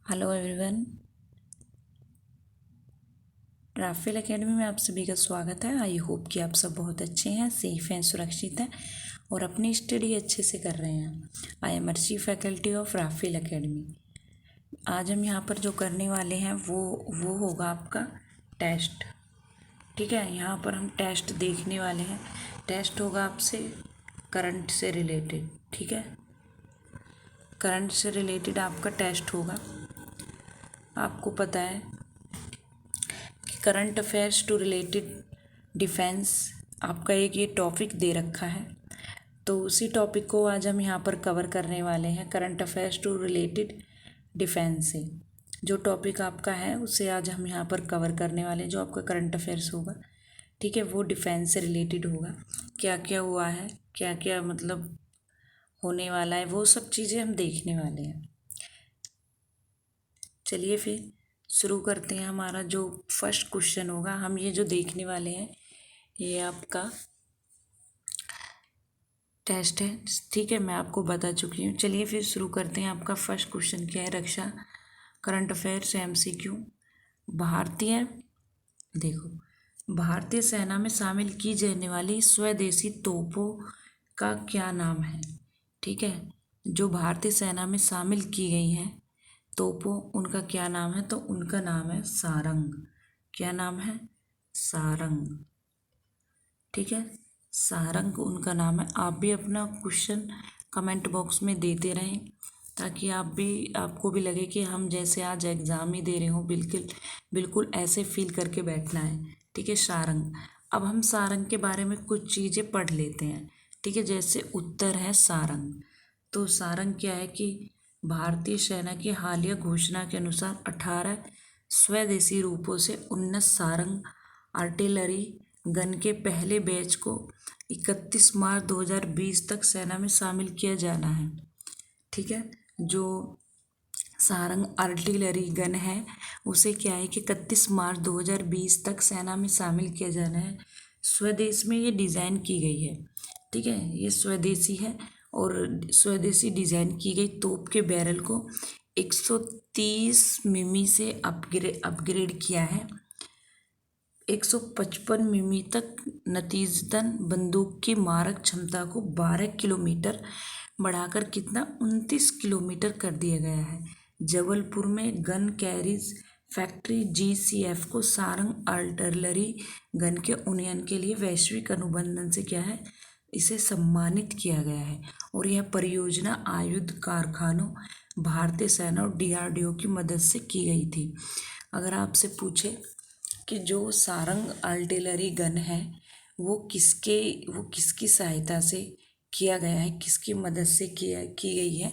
Hello everyone. Rafale academy में आप सभी का स्वागत है। आई होप कि आप सब बहुत अच्छे हैं, सेफ हैं, सुरक्षित हैं और अपनी स्टडी अच्छे से कर रहे हैं। I am Arshi, faculty of Rafale academy. आज हम यहाँ पर जो करने वाले हैं वो होगा आपका टेस्ट। ठीक है, यहाँ पर हम टेस्ट देखने वाले हैं। टेस्ट होगा आपसे करंट से रिलेटेड। ठीक है, करंट से रिलेटेड आपका टेस्ट होगा। आपको पता है current affairs to related defence आपका एक ये टॉपिक दे रखा है, तो उसी टॉपिक को आज हम यहाँ पर कवर करने वाले हैं। Current affairs to related defence से जो टॉपिक आपका है उसे आज हम यहाँ पर कवर करने वाले हैं। जो आपका करंट अफेयर्स होगा, ठीक है, वो डिफेंस से रिलेटेड होगा। क्या क्या हुआ है, क्या क्या मतलब होने वाला है, वो सब चीज़ें हम देखने वाले हैं। चलिए फिर शुरू करते हैं। हमारा जो फर्स्ट क्वेश्चन होगा, हम ये जो देखने वाले हैं ये आपका टेस्ट है। ठीक है, मैं आपको बता चुकी हूँ। चलिए फिर शुरू करते हैं। आपका फर्स्ट क्वेश्चन क्या है? रक्षा करंट अफेयर्स MCQ। भारतीय भारतीय सेना में शामिल की जाने वाली स्वदेशी तोपों का क्या नाम है? ठीक है, जो भारतीय सेना में शामिल की गई हैं तोपों, उनका क्या नाम है? तो उनका नाम है सारंग। क्या नाम है? सारंग। ठीक है, सारंग उनका नाम है। आप भी अपना क्वेश्चन कमेंट बॉक्स में देते रहें ताकि आपको भी लगे कि हम जैसे आज एग्ज़ाम ही दे रहे हो। बिल्कुल बिल्कुल ऐसे फील करके बैठना है। ठीक है, सारंग। अब हम सारंग के बारे में कुछ चीज़ें पढ़ लेते हैं। ठीक है, जैसे उत्तर है सारंग। तो सारंग क्या है कि भारतीय सेना की हालिया घोषणा के अनुसार 18 स्वदेशी रूपों से उन्नत सारंग आर्टिलरी गन के पहले बैच को 31 मार्च 2020 तक सेना में शामिल किया जाना है। ठीक है, जो सारंग आर्टिलरी गन है उसे क्या है कि 31 मार्च 2020 तक सेना में शामिल किया जाना है। स्वदेश में ये डिज़ाइन की गई है। ठीक है, ये स्वदेशी है और स्वदेशी डिज़ाइन की गई तोप के बैरल को 130 मिमी से अपग्रेड किया है। 155 मिमी तक नतीजतन बंदूक की मारक क्षमता को 12 किलोमीटर बढ़ाकर कितना 29 किलोमीटर कर दिया गया है। जबलपुर में गन कैरिज फैक्ट्री GCF को सारंग आर्टिलरी गन के उन्नयन के लिए वैश्विक अनुबंधन से क्या है, इसे सम्मानित किया गया है। और यह परियोजना आयुध कारखानों भारतीय सेना और DRDO की मदद से की गई थी। अगर आपसे पूछे कि जो सारंग आर्टिलरी गन है वो किसकी सहायता से किया गया है, किसकी मदद से की गई है,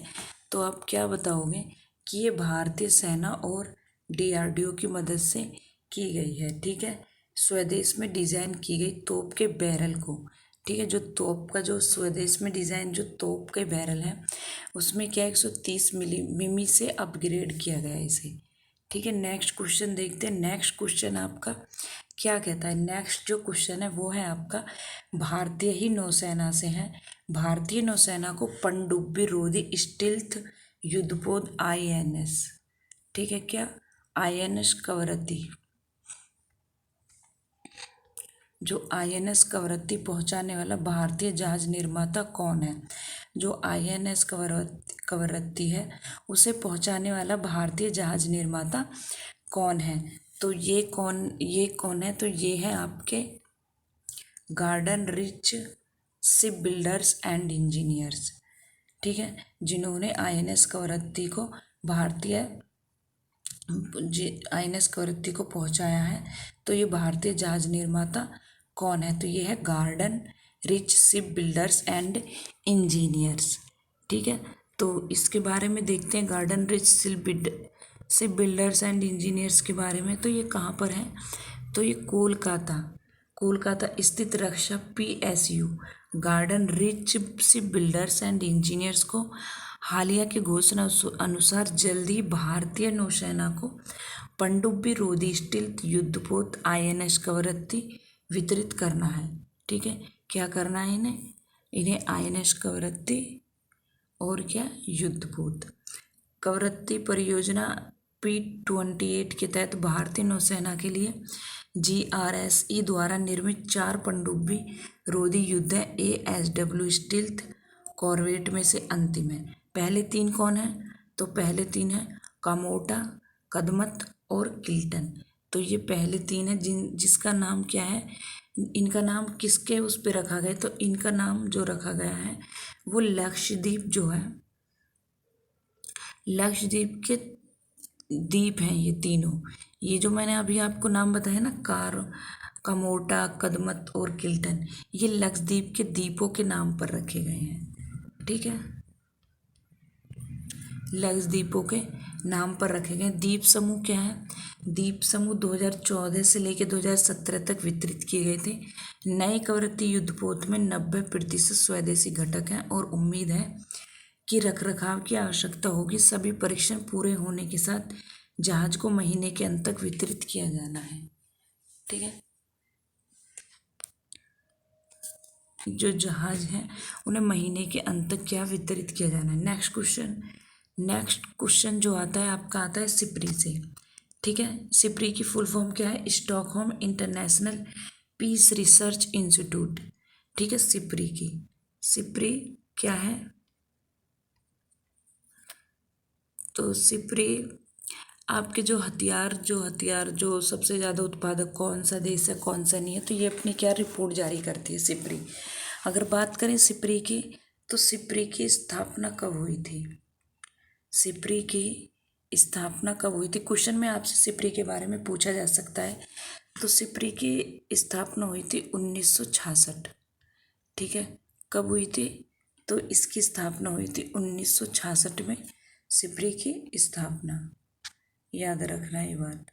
तो आप क्या बताओगे कि ये भारतीय सेना और DRDO की मदद से की गई है। ठीक है, स्वदेश में डिज़ाइन की गई तोप के बैरल को, ठीक है, जो तोप का जो स्वदेश में डिज़ाइन जो तोप के बैरल है उसमें क्या 130 मिमी से अपग्रेड किया गया है इसे। ठीक है, नेक्स्ट क्वेश्चन देखते हैं। नेक्स्ट क्वेश्चन आपका क्या कहता है? नेक्स्ट जो क्वेश्चन है वो है आपका भारतीय ही नौसेना से है। भारतीय नौसेना को पनडुब्बी रोधी स्टील्थ युद्धपोत INS, ठीक है, क्या INS कवरत्ती, जो INS कवरत्ती पहुंचाने वाला भारतीय जहाज निर्माता कौन है? जो INS कवरत्ती है उसे पहुंचाने वाला भारतीय जहाज निर्माता कौन है? तो ये कौन है? तो ये है आपके garden rich ship builders and engineers. ठीक है, जिन्होंने INS कवरत्ती को भारतीय INS कवरत्ती को पहुंचाया है। तो ये भारतीय जहाज निर्माता कौन है? तो ये है garden rich ship builders and engineers. ठीक है, तो इसके बारे में देखते हैं garden rich ship builders and engineers के बारे में। तो ये कहाँ पर है? तो ये कोलकाता स्थित रक्षा PSU garden rich ship builders and engineers को हालिया की घोषणा अनुसार जल्द ही भारतीय नौसेना को पनडुब्बी रोधी स्टील्थ युद्धपोत INS कवरत्ती वितरित करना है। ठीक है, क्या करना है इन्हें INS कवरत्ती और क्या युद्धपोत। कवरत्ती परियोजना P-28 के तहत भारतीय नौसेना के लिए GRSE द्वारा निर्मित 4 पनडुब्बी रोधी युद्ध ASW स्टील्थ कॉर्वेट में से अंतिम है। पहले 3 कौन है? तो पहले 3 है कामोटा, कदमत और किल्टन। तो ये पहले 3 है जिसका नाम क्या है, इनका नाम किसके उस पे रखा गया? तो इनका नाम जो रखा गया है वो लक्षद्वीप जो है, लक्षद्वीप के द्वीप हैं ये तीनों। ये जो मैंने अभी आपको नाम बताया ना, कामोटा, कदमत और किल्टन, ये लक्षद्वीप के द्वीपों के नाम पर रखे गए हैं। ठीक है, लक्षद्वीपों के नाम पर रखे गए। द्वीप समूह क्या है? द्वीप समूह 2014 से लेकर 2017 तक वितरित किए गए थे। नए कवरत्ती युद्धपोत में 90% स्वदेशी घटक हैं और उम्मीद है कि रखरखाव की आवश्यकता होगी। सभी परीक्षण पूरे होने के साथ जहाज को महीने के अंत तक वितरित किया जाना है। ठीक है, जो जहाज हैं उन्हें महीने के अंत तक क्या वितरित किया जाना है। नेक्स्ट क्वेश्चन जो आता है आपका आता है सिप्री से। ठीक है, सिप्री की फुल फॉर्म क्या है? Stockholm International Peace Research Institute. ठीक है, सिप्री क्या है? तो सिप्री आपके जो हथियार जो सबसे ज़्यादा उत्पादक कौन सा देश है, कौन सा नहीं है, तो ये अपनी क्या रिपोर्ट जारी करती है सिप्री। अगर बात करें सिप्री की, तो सिप्री की स्थापना कब हुई थी? सिप्री की स्थापना कब हुई थी? क्वेश्चन में आपसे सिप्री के बारे में पूछा जा सकता है। तो सिप्री की स्थापना हुई थी 1966। ठीक है, कब हुई थी? तो इसकी स्थापना हुई थी 1966 में, सिप्री की स्थापना, याद रखना ये बात।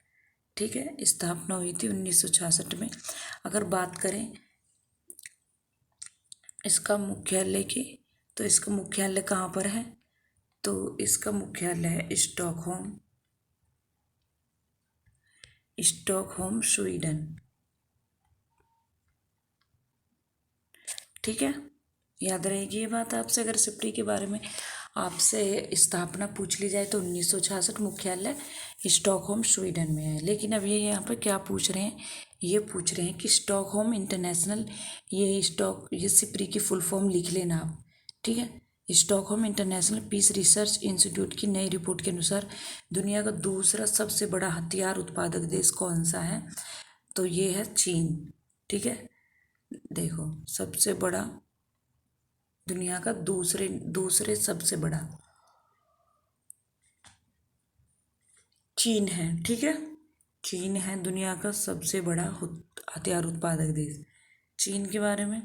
ठीक है, स्थापना हुई थी 1966 में। अगर बात करें इसका मुख्यालय की, तो इसका मुख्यालय कहाँ पर है? तो इसका मुख्यालय है स्टॉकहोम स्वीडन। ठीक है, याद रहेगी ये बात आपसे। अगर सिप्री के बारे में आपसे स्थापना पूछ ली जाए तो 1966, मुख्यालय स्टॉकहोम स्वीडन में है। लेकिन अब ये यहाँ पर क्या पूछ रहे हैं? ये पूछ रहे हैं कि स्टॉकहोम इंटरनेशनल, ये सिप्री की फुल फॉर्म लिख लेना आप। ठीक है, Stockholm International Peace Research Institute की नई रिपोर्ट के अनुसार दुनिया का दूसरा सबसे बड़ा हथियार उत्पादक देश कौन सा है? तो ये है चीन। ठीक है, देखो सबसे बड़ा, दुनिया का दूसरे सबसे बड़ा चीन है। ठीक है, चीन है दुनिया का सबसे बड़ा हथियार उत्पादक देश। चीन के बारे में,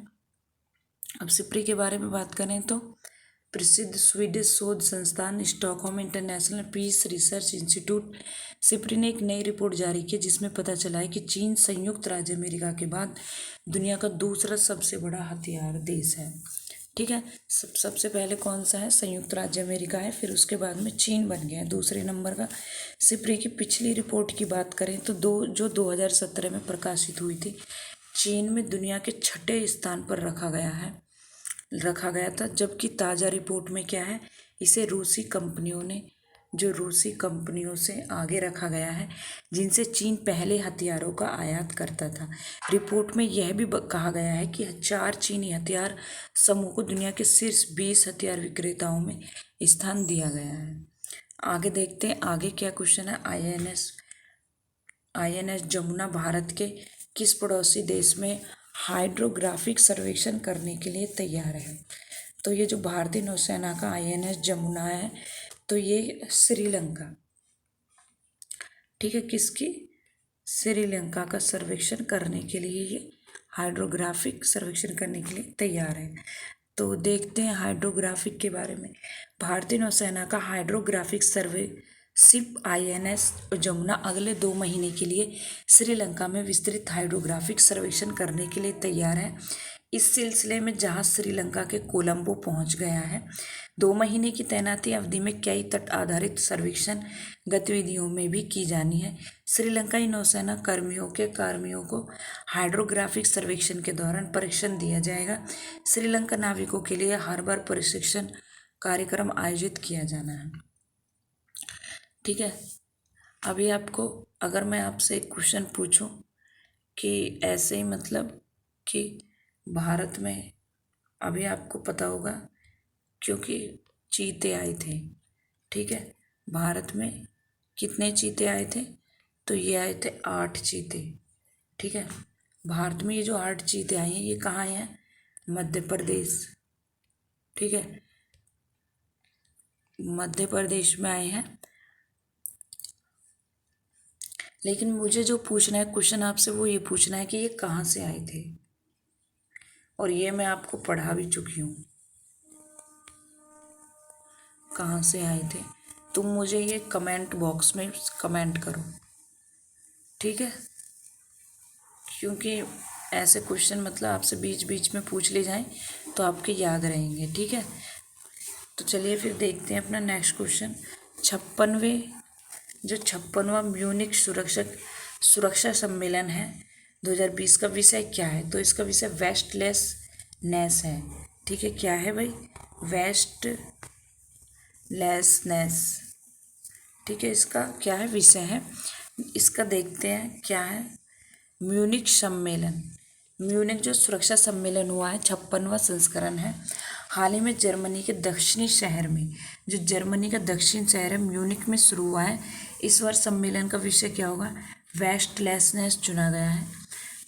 अब सिप्री के बारे में बात करें तो प्रसिद्ध स्वीडिश शोध संस्थान Stockholm International Peace Research Institute SIPRI ने एक नई रिपोर्ट जारी की जिसमें पता चला है कि चीन संयुक्त राज्य अमेरिका के बाद दुनिया का दूसरा सबसे बड़ा हथियार देश है। ठीक है, सबसे पहले कौन सा है? संयुक्त राज्य अमेरिका है, फिर उसके बाद में चीन बन गया है दूसरे नंबर का। सिप्री की पिछली रिपोर्ट की बात करें तो 2017 में प्रकाशित हुई थी, चीन में दुनिया के 6ठे स्थान पर रखा गया था। जबकि ताज़ा रिपोर्ट में क्या है, इसे रूसी कंपनियों से आगे रखा गया है जिनसे चीन पहले हथियारों का आयात करता था। रिपोर्ट में यह भी कहा गया है कि 4 चीनी हथियार समूह को दुनिया के शीर्ष 20 हथियार विक्रेताओं में स्थान दिया गया है। आगे देखते हैं आगे क्या क्वेश्चन है। INS जमुना भारत के किस पड़ोसी देश में हाइड्रोग्राफिक सर्वेक्षण करने के लिए तैयार है? तो ये जो भारतीय नौसेना का INS जमुना है, तो ये श्रीलंका, ठीक है, किसकी? श्रीलंका का सर्वेक्षण करने के लिए ये हाइड्रोग्राफिक सर्वेक्षण करने के लिए तैयार है। तो देखते हैं हाइड्रोग्राफिक के बारे में। भारतीय नौसेना का हाइड्रोग्राफिक सर्वे शिप INS जमुना अगले 2 महीने के लिए श्रीलंका में विस्तृत हाइड्रोग्राफिक सर्वेक्षण करने के लिए तैयार है। इस सिलसिले में जहाज श्रीलंका के कोलंबो पहुंच गया है। 2 महीने की तैनाती अवधि में कई तट आधारित सर्वेक्षण गतिविधियों में भी की जानी है। श्रीलंकाई नौसेना कर्मियों को हाइड्रोग्राफिक सर्वेक्षण के दौरान प्रशिक्षण दिया जाएगा। श्रीलंका नाविकों के लिए हर बार प्रशिक्षण कार्यक्रम आयोजित किया जाना है। ठीक है, अभी आपको अगर मैं आपसे एक क्वेश्चन पूछूं कि ऐसे ही मतलब कि भारत में, अभी आपको पता होगा क्योंकि चीते आए थे, ठीक है, भारत में कितने चीते आए थे? तो ये आए थे 8 चीते, ठीक है। भारत में ये जो 8 चीते आए हैं ये कहाँ हैं? मध्य प्रदेश, ठीक है, मध्य प्रदेश में आए हैं। लेकिन मुझे जो पूछना है क्वेश्चन आपसे वो ये पूछना है कि ये कहाँ से आए थे, और ये मैं आपको पढ़ा भी चुकी हूँ कहाँ से आए थे। तुम मुझे ये कमेंट बॉक्स में कमेंट करो, ठीक है, क्योंकि ऐसे क्वेश्चन मतलब आपसे बीच बीच में पूछ ले जाएं तो आपके याद रहेंगे, ठीक है। तो चलिए फिर देखते हैं अपना नेक्स्ट क्वेश्चन। 56वां म्यूनिख सुरक्षा सम्मेलन है 2020 का विषय क्या है? तो इसका विषय वेस्टलेसनेस है, ठीक है। क्या है भाई? वेस्टलेसनेस, ठीक है। इसका क्या है? विषय है। इसका देखते हैं क्या है। म्यूनिख सम्मेलन, म्यूनिख जो सुरक्षा सम्मेलन हुआ है 56वां संस्करण है, हाल ही में जर्मनी के दक्षिणी शहर में, जो जर्मनी का दक्षिण शहर है म्यूनिख में शुरू हुआ है। इस वर्ष सम्मेलन का विषय क्या होगा? वेस्टलेसनेस चुना गया है।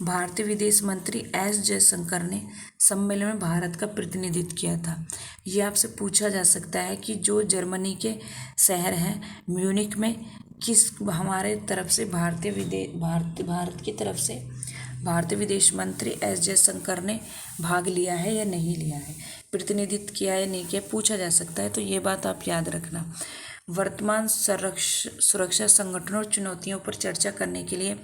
भारतीय विदेश मंत्री एस जयशंकर ने सम्मेलन में भारत का प्रतिनिधित्व किया था। ये आपसे पूछा जा सकता है कि जो जर्मनी के शहर हैं म्यूनिख में, किस हमारे तरफ से भारत की तरफ से भारतीय विदेश मंत्री एस जयशंकर ने भाग लिया है या नहीं लिया है, प्रतिनिधित्व किया या नहीं किया, पूछा जा सकता है। तो ये बात आप याद रखना। वर्तमान सुरक्षा संगठनों और चुनौतियों पर चर्चा करने के लिए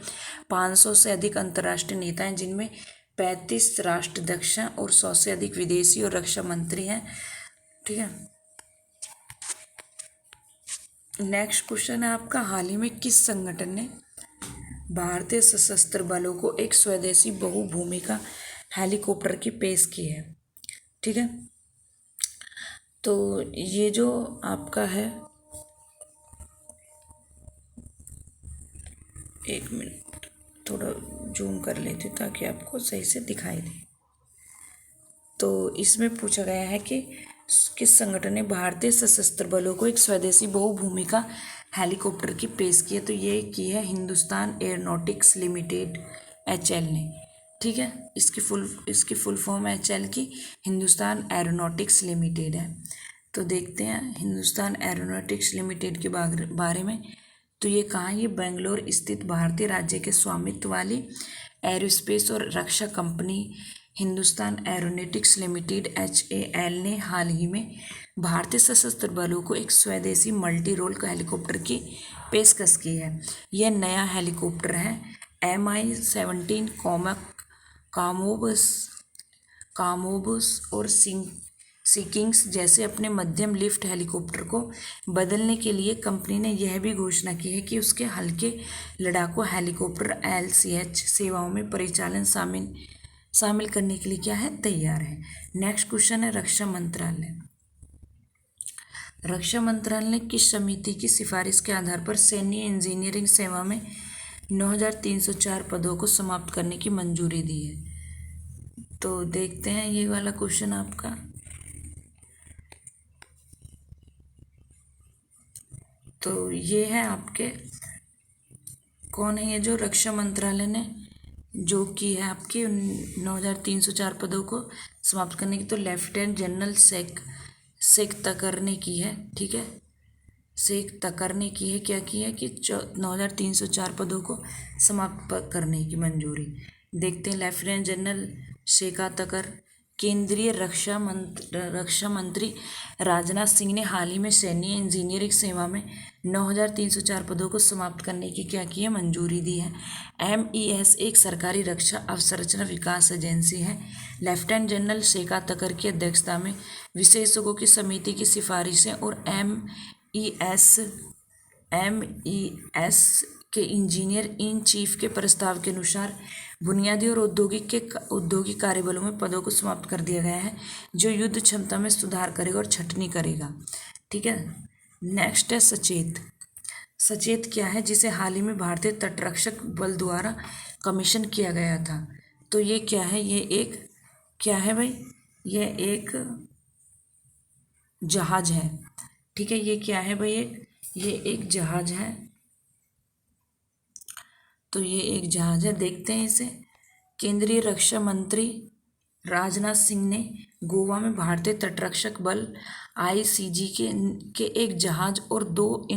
500 से अधिक अंतर्राष्ट्रीय नेता हैं, जिनमें 35 राष्ट्राध्यक्ष और 100 से अधिक विदेशी और रक्षा मंत्री हैं, ठीक है। नेक्स्ट क्वेश्चन है आपका, हाल ही में किस संगठन ने भारतीय सशस्त्र बलों को एक स्वदेशी बहुभूमिका हेलीकॉप्टर की पेश की है, ठीक है। तो ये जो आपका है, एक मिनट थोड़ा जूम कर लेती हूँ ताकि आपको सही से दिखाई दे। तो इसमें पूछा गया है कि किस संगठन ने भारतीय सशस्त्र बलों को एक स्वदेशी बहुभूमिका हेलीकॉप्टर की पेश की है? तो ये की है हिंदुस्तान एयरोनॉटिक्स लिमिटेड, HL ने, ठीक है। इसकी फुल फॉर्म HL की हिंदुस्तान एयरोनॉटिक्स लिमिटेड है। तो देखते हैं हिंदुस्तान एयरोनॉटिक्स लिमिटेड के बारे में। तो ये कहाँ? ये बेंगलोर स्थित भारतीय राज्य के स्वामित्व वाली एरोस्पेस और रक्षा company Hindustan aeronautics limited HAL ने हाल ही में भारतीय सशस्त्र बलों को एक स्वदेशी मल्टी रोल हेलीकॉप्टर की पेशकश की है। यह नया हेलीकॉप्टर है MI-17 कामोबस और सीकिंग्स जैसे अपने मध्यम लिफ्ट हेलीकॉप्टर को बदलने के लिए कंपनी ने यह भी घोषणा की है कि उसके हल्के लड़ाकू हेलीकॉप्टर LCH सेवाओं में परिचालन शामिल करने के लिए क्या है? तैयार है। नेक्स्ट क्वेश्चन है रक्षा मंत्रालय ने किस समिति की सिफारिश के आधार पर सैन्य इंजीनियरिंग सेवा में 9,304 पदों को समाप्त करने की मंजूरी दी है? तो देखते हैं ये वाला क्वेश्चन आपका। तो ये है आपके, कौन है ये जो रक्षा मंत्रालय ने जो की है आपकी 9,304 पदों को समाप्त करने की? तो लेफ्टिनेंट जनरल शेख तकर ने की है, ठीक है। शेख तकर ने की है, क्या की है कि 9,304 पदों को समाप्त करने की मंजूरी। देखते हैं लेफ्टिनेंट जनरल शेखा तकर। केंद्रीय रक्षा मंत्री राजनाथ सिंह ने हाल ही में सैन्य इंजीनियरिंग सेवा में 9,304 पदों को समाप्त करने की क्या की है? मंजूरी दी है। MES एक सरकारी रक्षा अवसंरचना विकास एजेंसी है। लेफ्टिनेंट जनरल शेखा तकर की अध्यक्षता में विशेषज्ञों की समिति की सिफारिशें और MES के इंजीनियर इन चीफ के प्रस्ताव के अनुसार बुनियादी और औद्योगिक कार्यबलों में पदों को समाप्त कर दिया गया है, जो युद्ध क्षमता में सुधार करेगा और छंटनी करेगा, ठीक है। नेक्स्ट है सचेत क्या है जिसे हाल ही में भारतीय तटरक्षक बल द्वारा कमीशन किया गया था? तो ये क्या है? ये एक क्या है भाई? ये एक जहाज है। ठीक है, ये क्या है भाई? ये एक जहाज है। तो ये एक जहाज है, देखते हैं इसे। केंद्रीय रक्षा मंत्री राजनाथ सिंह ने गोवा में भारतीय तटरक्षक बल आईसीजी के एक जहाज और 2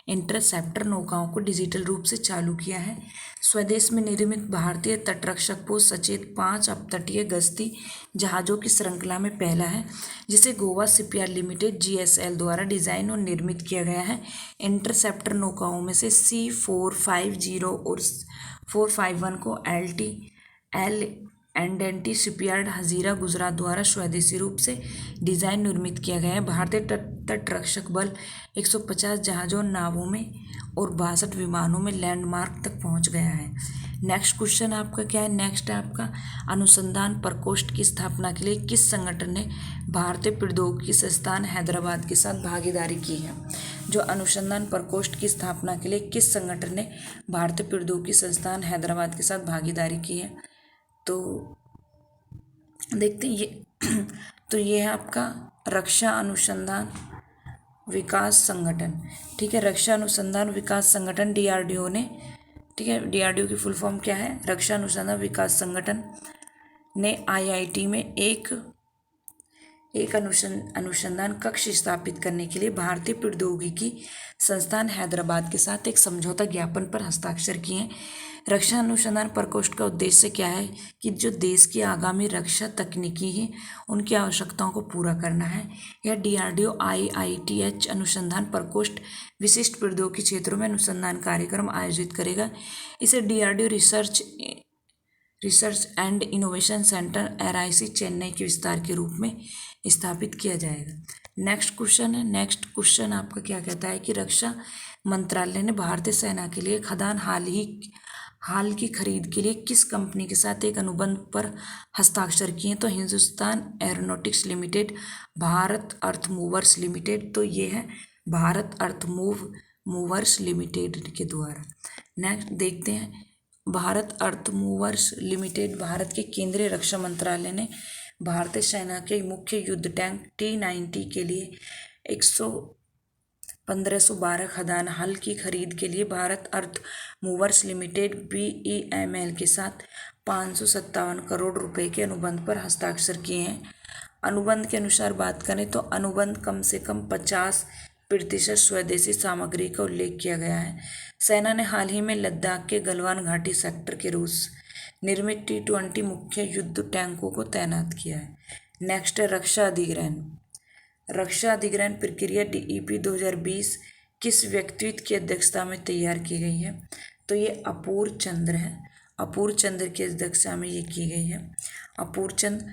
इंटरसेप्टर नौकाओं को डिजिटल रूप से चालू किया है। स्वदेश में निर्मित भारतीय तटरक्षक पोत सचेत 5 अपतटीय गश्ती जहाज़ों की श्रृंखला में पहला है, जिसे गोवा शिपयार्ड लिमिटेड जीएसएल द्वारा डिज़ाइन और निर्मित किया गया है। इंटरसेप्टर नौकाओं में से C450 और 451 को एल एंडेंटी शिपयार्ड हजीरा गुजरात द्वारा स्वदेशी रूप से डिज़ाइन निर्मित किया गया है। भारतीय तटरक्षक बल 150 जहाज़ों, नावों में और 62 विमानों में लैंडमार्क तक पहुंच गया है। नेक्स्ट क्वेश्चन आपका क्या है? नेक्स्ट है आपका अनुसंधान प्रकोष्ठ की स्थापना के लिए किस संगठन ने भारतीय प्रौद्योगिकी संस्थान हैदराबाद के साथ भागीदारी की है? जो अनुसंधान प्रकोष्ठ की स्थापना के लिए किस संगठन ने भारतीय प्रौद्योगिकी संस्थान हैदराबाद के साथ भागीदारी की है? तो देखते हैं ये तो ये है आपका रक्षा अनुसंधान विकास संगठन। ठीक है, रक्षा अनुसंधान विकास संगठन डीआरडीओ ने, ठीक है, डीआरडीओ की फुल फॉर्म क्या है? रक्षा अनुसंधान विकास संगठन ने आईआईटी में एक अनुसंधान कक्ष स्थापित करने के लिए भारतीय प्रौद्योगिकी संस्थान हैदराबाद के साथ एक समझौता ज्ञापन पर हस्ताक्षर किए हैं। रक्षा अनुसंधान प्रकोष्ठ का उद्देश्य क्या है? कि जो देश की आगामी रक्षा तकनीकी है उनकी आवश्यकताओं को पूरा करना है। यह डीआरडीओ आईआईटीएच अनुसंधान प्रकोष्ठ विशिष्ट प्रौद्योगिकी क्षेत्रों में अनुसंधान कार्यक्रम आयोजित करेगा। इसे DRDO research and innovation centre RIC Chennai के विस्तार के रूप में स्थापित किया जाएगा। नेक्स्ट क्वेश्चन है। नेक्स्ट क्वेश्चन आपका क्या कहता है कि रक्षा मंत्रालय ने भारतीय सेना के लिए खदान हाल की खरीद के लिए किस कंपनी के साथ एक अनुबंध पर हस्ताक्षर किए? तो हिंदुस्तान एरोनॉटिक्स लिमिटेड, भारत अर्थ मूवर्स लिमिटेड। तो ये है भारत अर्थ मूवर्स लिमिटेड के द्वारा। नेक्स्ट देखते हैं, भारत अर्थ मूवर्स लिमिटेड भारत के केंद्रीय रक्षा मंत्रालय ने भारतीय सेना के मुख्य युद्ध टैंक T90 के लिए 1512 खदान हल की खरीद के लिए भारत अर्थ मूवर्स लिमिटेड BEML के साथ 557 करोड़ रुपए के अनुबंध पर हस्ताक्षर किए हैं। अनुबंध के अनुसार बात करें तो अनुबंध कम से कम 50% स्वदेशी सामग्री का उल्लेख किया गया है। सेना ने हाल ही में लद्दाख के गलवान घाटी सेक्टर के रूस निर्मित T20 मुख्य युद्ध टैंकों को तैनात किया है। नेक्स्ट है रक्षा अधिग्रहण। रक्षा अधिग्रहण प्रक्रिया DEP 2020 किस व्यक्तित्व की अध्यक्षता में तैयार की गई है? तो ये अपूर्व चंद्र है। अपूर्व चंद्र की अध्यक्षता में ये की गई है। अपूर्व चंद्र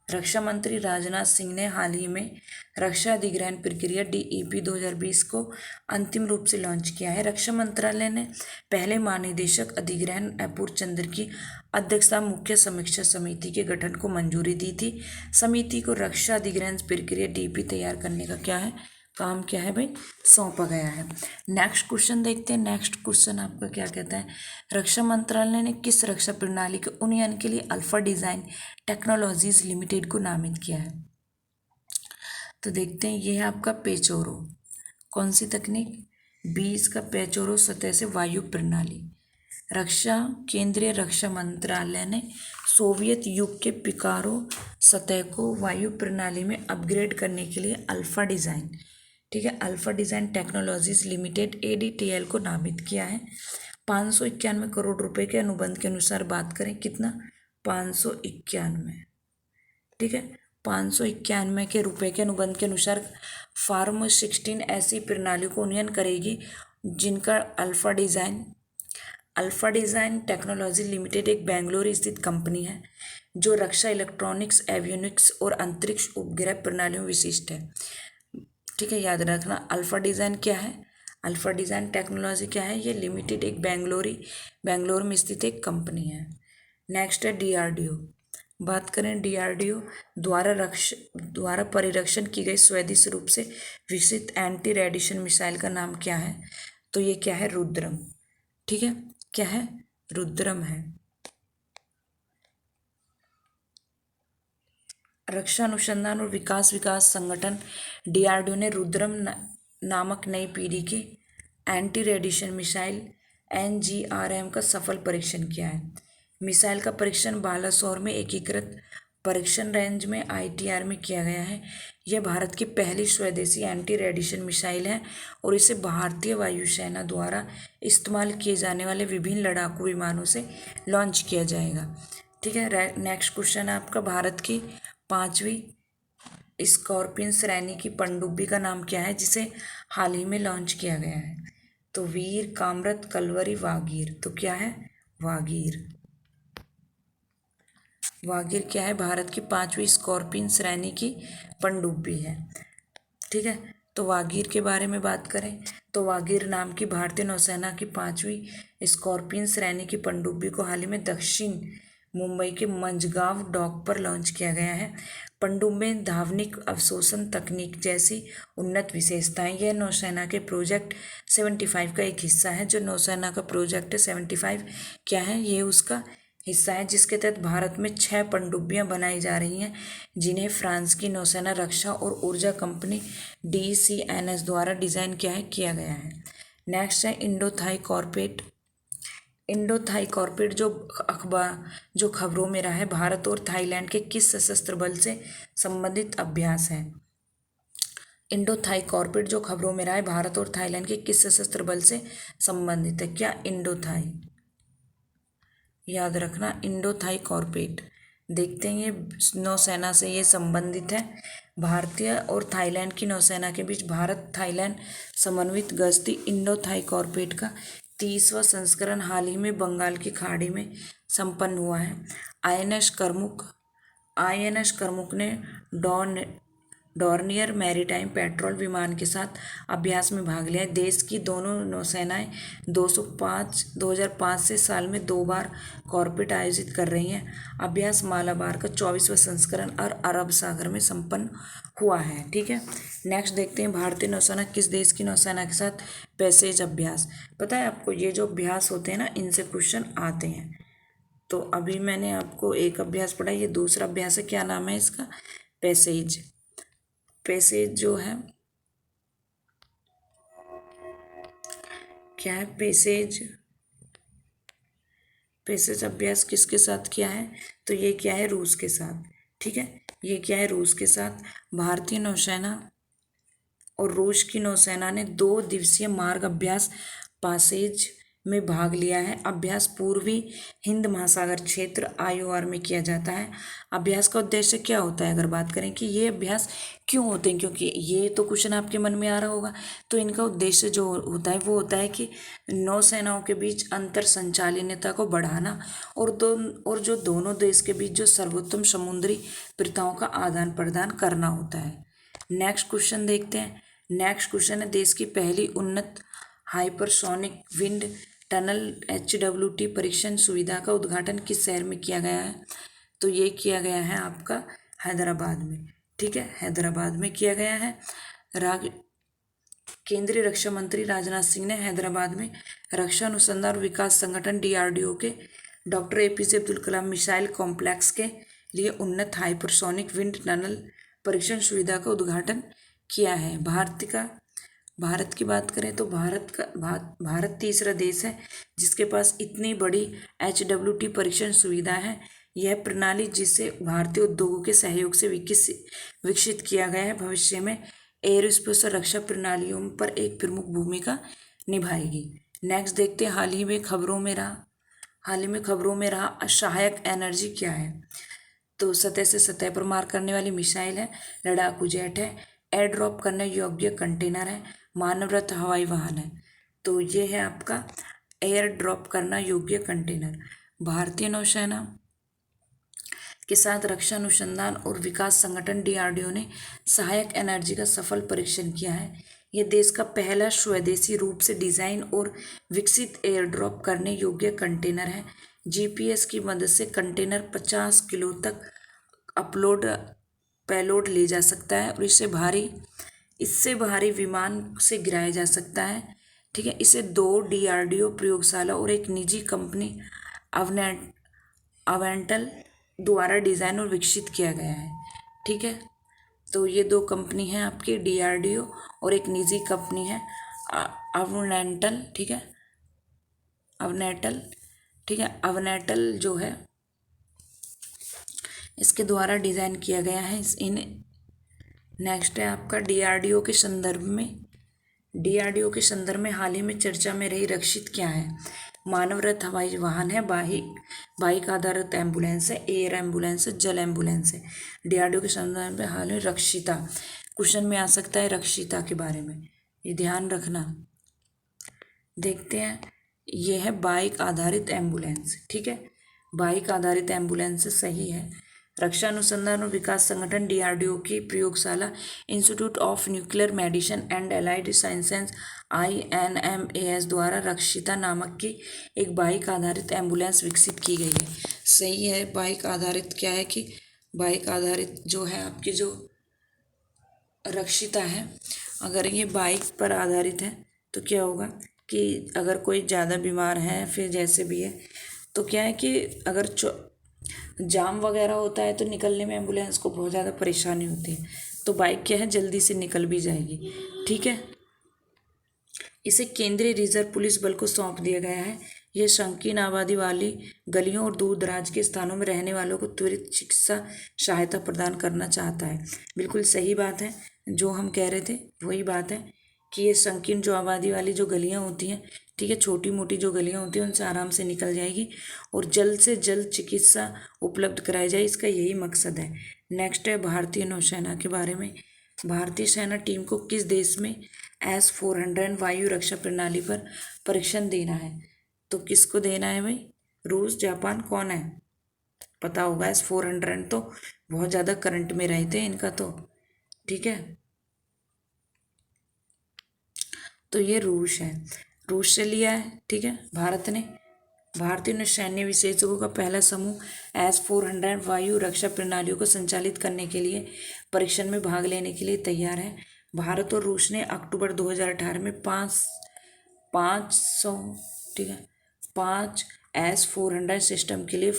रक्षा मंत्री राजनाथ सिंह ने हाल ही में रक्षा अधिग्रहण प्रक्रिया DEP 2020 को अंतिम रूप से लॉन्च किया है। रक्षा मंत्रालय ने पहले महानिदेशक अधिग्रहण अपूर्व चंद्र की अध्यक्षता मुख्य समीक्षा समिति के गठन को मंजूरी दी थी। समिति को रक्षा अधिग्रहण प्रक्रिया DEP तैयार करने का क्या है? काम क्या है भाई? सौंपा गया है। नेक्स्ट क्वेश्चन देखते हैं। नेक्स्ट क्वेश्चन आपका क्या कहता है? रक्षा मंत्रालय ने किस रक्षा प्रणाली के उन्नयन के लिए अल्फा डिजाइन टेक्नोलॉजीज लिमिटेड को नामित किया है? तो देखते हैं, ये है आपका पेचोरो। कौन सी तकनीक? 20 का पेचोरो सतह से वायु प्रणाली। केंद्रीय रक्षा मंत्रालय ने सोवियत युग के पिकारो सतह को वायु प्रणाली में अपग्रेड करने के लिए अल्फा डिज़ाइन, ठीक है, alpha design technologies limited ADTL को नामित किया है। 591 करोड़ रुपए के अनुबंध के अनुसार बात करें, कितना? 591, ठीक है, 591 के रुपए के अनुबंध के अनुसार फार्म 16 ऐसी प्रणालियों को उन्नयन करेगी जिनका अल्फा डिज़ाइन टेक्नोलॉजी लिमिटेड एक बेंगलुरु स्थित कंपनी है जो रक्षा इलेक्ट्रॉनिक्स, एवियोनिक्स और अंतरिक्ष उपग्रह प्रणालियों में विशिष्ट है। ठीक है, याद रखना अल्फा डिज़ाइन क्या है, अल्फा डिज़ाइन टेक्नोलॉजी क्या है? ये लिमिटेड एक बेंगलोर में स्थित एक कंपनी है। नेक्स्ट है DRDO। बात करें डीआरडीओ द्वारा परिरक्षण की गई स्वदेशी रूप से विकसित एंटी रेडिएशन मिसाइल का नाम क्या है? तो ये क्या है? रुद्रम। ठीक है, क्या है? रुद्रम है। रक्षा अनुसंधान और विकास संगठन डीआरडीओ ने रुद्रम नामक नई पीढ़ी की एंटी रेडिएशन मिसाइल एनजीआरएम का सफल परीक्षण किया है। मिसाइल का परीक्षण बालासोर में एकीकृत परीक्षण रेंज में आईटीआर में किया गया है। यह भारत की पहली स्वदेशी एंटी रेडिएशन मिसाइल है और इसे भारतीय वायुसेना द्वारा इस्तेमाल किए जाने वाले विभिन्न लड़ाकू विमानों से लॉन्च किया जाएगा। ठीक है, नेक्स्ट क्वेश्चन है आपका, भारत की 5वीं स्कॉर्पियन श्रेणी की पनडुब्बी का नाम क्या है जिसे हाल ही में लॉन्च किया गया है? तो वीर, कामरत, कलवरी, वागीर। तो क्या है? वागीर। वागीर क्या है? भारत की 5वीं स्कॉर्पियन श्रेणी की पनडुब्बी है। ठीक है, तो वागीर के बारे में बात करें तो वागीर नाम की भारतीय नौसेना की 5वीं स्कॉर्पियन श्रेणी की पनडुब्बी को हाल ही में दक्षिण मुंबई के मंझगांव डॉक पर लॉन्च किया गया है। पनडुब्बी में धावनिक अवशोषण तकनीक जैसी उन्नत विशेषताएं। यह नौसेना के प्रोजेक्ट 75 का एक हिस्सा है। जो नौसेना का प्रोजेक्ट 75 क्या है? ये उसका हिस्सा है जिसके तहत भारत में 6 पनडुब्बियां बनाई जा रही हैं जिन्हें फ्रांस की नौसेना रक्षा और ऊर्जा कंपनी DCNS द्वारा डिजाइन किया गया है। नेक्स्ट है इंडो थाई कॉर्पोरेट जो खबरों में रहा है, भारत और थाईलैंड के किस सशस्त्र बल से संबंधित अभ्यास है? इंडो थाई कॉर्पोरेट जो खबरों में रहा है, भारत और थाईलैंड के किस सशस्त्र बल से संबंधित है? क्या? Indo Thai. याद रखना, इंडो थाई कॉर्पोरेट। देखते हैं ये नौसेना से ये संबंधित है। भारतीय और थाईलैंड की नौसेना के बीच भारत थाईलैंड समन्वित गश्ती इंडो थाई कॉर्पोरेट का 30वां संस्करण हाल ही में बंगाल की खाड़ी में संपन्न हुआ है। आईएनएस करमुक ने डॉर्नियर मैरीटाइम पेट्रोल विमान के साथ अभ्यास में भाग लिया है। देश की दोनों नौसेनाएं 2005 से साल में 2 बार कॉर्पोरेट आयोजित कर रही हैं। अभ्यास मालाबार का 24वां संस्करण और अरब सागर में संपन्न हुआ है। ठीक है, नेक्स्ट देखते हैं, भारतीय नौसेना किस देश की नौसेना के साथ पैसेज अभ्यास? पता है आपको, ये जो अभ्यास होते हैं ना, इनसे क्वेश्चन आते हैं। तो अभी मैंने आपको एक अभ्यास पढ़ा, ये दूसरा अभ्यास है। क्या नाम है इसका? पैसेज। पैसेज जो है, क्या है? पैसेज अभ्यास किसके साथ किया है? तो ये क्या है? रूस के साथ। ठीक है, ये क्या है? रूस के साथ। भारतीय नौसेना और रूस की नौसेना ने 2 दिवसीय मार्ग अभ्यास पैसेज में भाग लिया है। अभ्यास पूर्वी हिंद महासागर क्षेत्र IOR में किया जाता है। अभ्यास का उद्देश्य क्या होता है? अगर बात करें कि ये अभ्यास क्यों होते हैं, क्योंकि ये तो क्वेश्चन आपके मन में आ रहा होगा। तो इनका उद्देश्य जो होता है वो होता है कि नौसेनाओं के बीच अंतर संचालनीयता को बढ़ाना और जो दोनों देश के बीच जो सर्वोत्तम समुद्री प्रथाओं का आदान प्रदान करना होता है। नेक्स्ट क्वेश्चन देखते हैं। नेक्स्ट क्वेश्चन है, देश की पहली उन्नत हाइपरसोनिक विंड टनल HWT परीक्षण सुविधा का उद्घाटन किस शहर में किया गया है? तो ये किया गया है आपका हैदराबाद में। ठीक है, हैदराबाद में किया गया है। केंद्रीय रक्षा मंत्री राजनाथ सिंह ने हैदराबाद में रक्षा अनुसंधान और विकास संगठन DRDO के doctor APJ Abdul Kalam missile complex के लिए उन्नत हाइपरसोनिक विंड टनल परीक्षण सुविधा का उद्घाटन किया है। भारत की बात करें तो भारत तीसरा देश है जिसके पास इतनी बड़ी HWT परीक्षण सुविधा है। यह प्रणाली जिसे भारतीय उद्योगों के सहयोग से विकसित किया गया है, भविष्य में एयरोस्पेस और रक्षा प्रणालियों पर एक प्रमुख भूमिका निभाएगी। नेक्स्ट देखते हैं, हाल ही में खबरों में रहा सहायक एनर्जी क्या है? तो सतह से सतह पर मार करने वाली मिसाइल है, लड़ाकू जेट है, एयर ड्रॉप करने योग्य कंटेनर है, मानवरहित हवाई वाहन है। तो ये है आपका एयर ड्रॉप करना योग्य कंटेनर। भारतीय नौसेना के साथ रक्षा अनुसंधान और विकास संगठन DRDO ने सहायक एनर्जी का सफल परीक्षण किया है। यह देश का पहला स्वदेशी रूप से डिजाइन और विकसित एयर ड्रॉप करने योग्य कंटेनर है। जीपीएस की मदद से कंटेनर 50 किलो तक पेलोड ले जा सकता है और इससे भारी विमान से गिराया जा सकता है। ठीक है, इसे 2 डीआरडीओ प्रयोगशाला और एक निजी कंपनी अवनेट अवेंटल द्वारा डिज़ाइन और विकसित किया गया है। ठीक है, तो ये 2 कंपनी हैं आपकी, डीआरडीओ और एक निजी कंपनी है अवनेटल। ठीक है, अवनेटल। ठीक है, अवनेटल जो है इसके द्वारा डिज़ाइन किया गया है। नेक्स्ट है आपका डीआरडीओ के संदर्भ में हाल ही में चर्चा में रही रक्षित क्या है? मानव रहित हवाई वाहन है, बाइक आधारित एम्बुलेंस है, एयर एम्बुलेंस है, जल एम्बुलेंस है। डीआरडीओ के संदर्भ में हाल में रक्षिता क्वेश्चन में आ सकता है, रक्षिता के बारे में, ये ध्यान रखना। देखते हैं, ये है बाइक आधारित एम्बुलेंस। ठीक है, बाइक आधारित एम्बुलेंस सही है। रक्षा अनुसंधान और विकास संगठन डीआरडीओ की प्रयोगशाला institute of nuclear medicine and allied sciences INMAS द्वारा रक्षिता नामक की एक बाइक आधारित एम्बुलेंस विकसित की गई है। सही है, बाइक आधारित क्या है कि बाइक आधारित जो है आपकी जो रक्षिता है, अगर ये बाइक पर आधारित है तो क्या होगा कि अगर कोई ज़्यादा बीमार है, फिर जैसे भी है, तो क्या है कि अगर जाम वगैरह होता है तो निकलने में एम्बुलेंस को बहुत ज़्यादा परेशानी होती है, तो बाइक क्या है जल्दी से निकल भी जाएगी। ठीक है, इसे केंद्रीय रिजर्व पुलिस बल को सौंप दिया गया है। यह संकीर्ण आबादी वाली गलियों और दूर दराज के स्थानों में रहने वालों को त्वरित चिकित्सा सहायता प्रदान करना चाहता है। बिल्कुल सही बात है, जो हम कह रहे थे वही बात है कि ये संकीर्ण जो आबादी वाली जो गलियां होती हैं, ठीक है, छोटी मोटी जो गलियां होती हैं उनसे आराम से निकल जाएगी और जल्द से जल्द चिकित्सा उपलब्ध कराई जाए, इसका यही मकसद है। नेक्स्ट है भारतीय नौसेना के बारे में। भारतीय सेना टीम को किस देश में S-400 वायु रक्षा प्रणाली पर परीक्षण देना है? तो किसको देना है भाई? रूस, जापान, कौन है? पता होगा, S-400 तो बहुत ज़्यादा करंट में रहे थे इनका तो। ठीक है, तो ये रूस है, रूस से लिया है। ठीक है, भारत ने भारतीय सैन्य विशेषज्ञों का पहला समूह S-400 वायु रक्षा प्रणालियों को संचालित करने के लिए परीक्षण में भाग लेने के लिए तैयार है। भारत और रूस ने अक्टूबर 2018 में 500 ठीक है 5 S-400 सिस्टम के लिए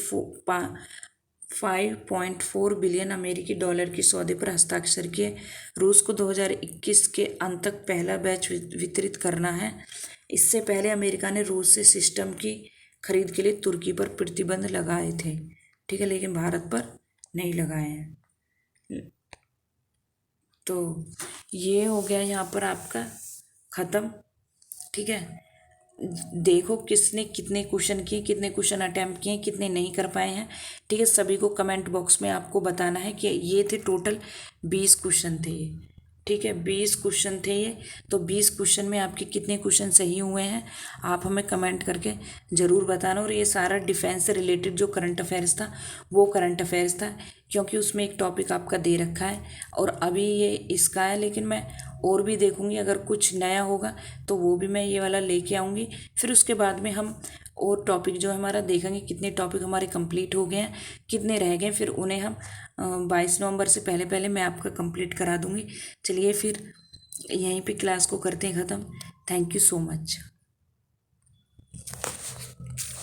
5.4 बिलियन अमेरिकी डॉलर की सौदे पर हस्ताक्षर किए। रूस को 2021 के अंत तक पहला बैच वितरित करना है। इससे पहले अमेरिका ने रूस से सिस्टम की खरीद के लिए तुर्की पर प्रतिबंध लगाए थे। ठीक है, लेकिन भारत पर नहीं लगाए हैं। तो ये हो गया यहाँ पर आपका ख़त्म। ठीक है, देखो किसने कितने क्वेश्चन किए, कितने क्वेश्चन अटैम्प्ट किए, कितने नहीं कर पाए हैं। ठीक है, सभी को कमेंट बॉक्स में आपको बताना है कि ये थे टोटल 20 क्वेश्चन थे ये। ठीक है, 20 क्वेश्चन थे ये, तो 20 क्वेश्चन में आपके कितने क्वेश्चन सही हुए हैं आप हमें कमेंट करके ज़रूर बताना। और ये सारा डिफेंस से रिलेटेड जो करंट अफेयर्स था वो करंट अफेयर्स था, क्योंकि उसमें एक टॉपिक आपका दे रखा है और अभी ये इसका है, लेकिन मैं और भी देखूंगी, अगर कुछ नया होगा तो वो भी मैं ये वाला लेके आऊँगी। फिर उसके बाद में हम और टॉपिक जो हमारा देखेंगे, कितने टॉपिक हमारे कंप्लीट हो गए हैं, कितने रह गए, फिर उन्हें हम 22 नवंबर से पहले पहले मैं आपका कंप्लीट करा दूँगी। चलिए फिर यहीं पे क्लास को करते हैं ख़त्म। Thank you so much.